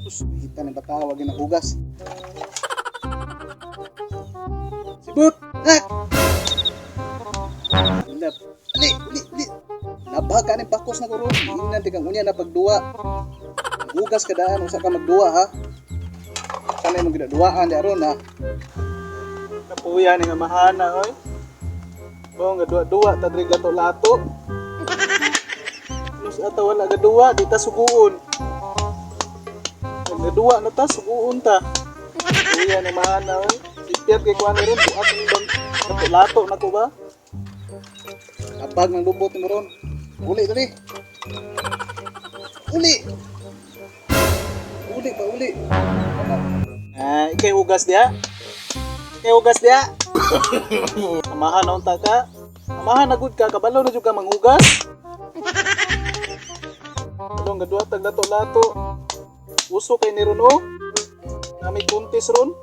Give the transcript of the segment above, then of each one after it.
Tapos, kita ng batawag ng hugas. Sibut! Nak! Hindi. Ali! Nabaga ni bakos na karon. Ingnan ti kang unya na pagduwa. Hugas ka daan, usa ka magduwa ha. Sanay mong ginaduwaan di aron ha. Napuya ni nga mahana oy. Bo nga duwa-duwa ta diri lato-lato. Plus ata wala gaduwa di ta suguon. Gaduwa na ta suguon ta. Napuya ni mahana oy. Sipyat kay kuan ron buat ni bang lato-lato na ko ba? Abag ng lubot mo ron. Uli dali. Uli. Ikay hugas dia. Amahan na unta ka. Amahan na gud ka. Kabalo na juga manghugas. Balong gadua tag lato-lato. Uso kay ni ron o. Nami kuntis ron.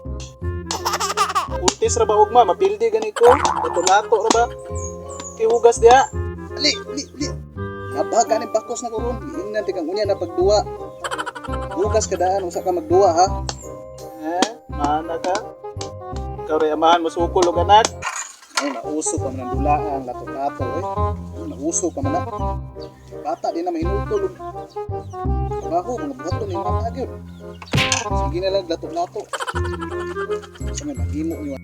Kuntis ra ba ugma? Mapildi gani ko. Lato-lato ra ba? Ikay hugas dia. Ali. Nabaga ni bakos na ko ron. Ingnan ti kang unya na pagduwa. Hugas ka daan, usa ka magduwa ha. Mana ka? Ikaw rin amahan mo sukol o anak. Ay, nauso ka man ang dulaan, lato-lato eh. Nauso ka man na. Bata din na mainultol. Trabaho, mga buhaton yung mata agad. Sige na lang, lato-lato. Sa may mahimo niyo.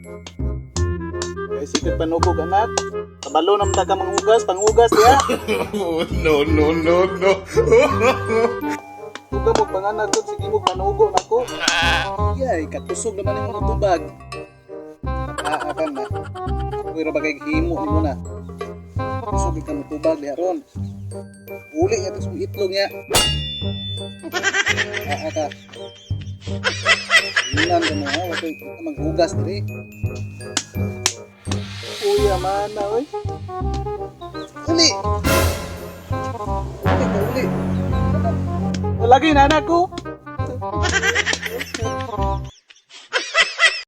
Kaya sikit panugog anak. Kabalo naman ta ka manghugas, panghugas ya. No. Huwag mo panganak doon, sige mo panugo na ko. Yay, katusog naman yung mga tubag. Nakaakan na. Pero bagay himo ni mo na. Tusog ka mo tubag diha ron. Uli niya, tapos yung itlog niya. Nakaka. Inan ka mo ha, wag ka maghugas diri. Uy, amana, oy. Uli! Lagi na anak ko.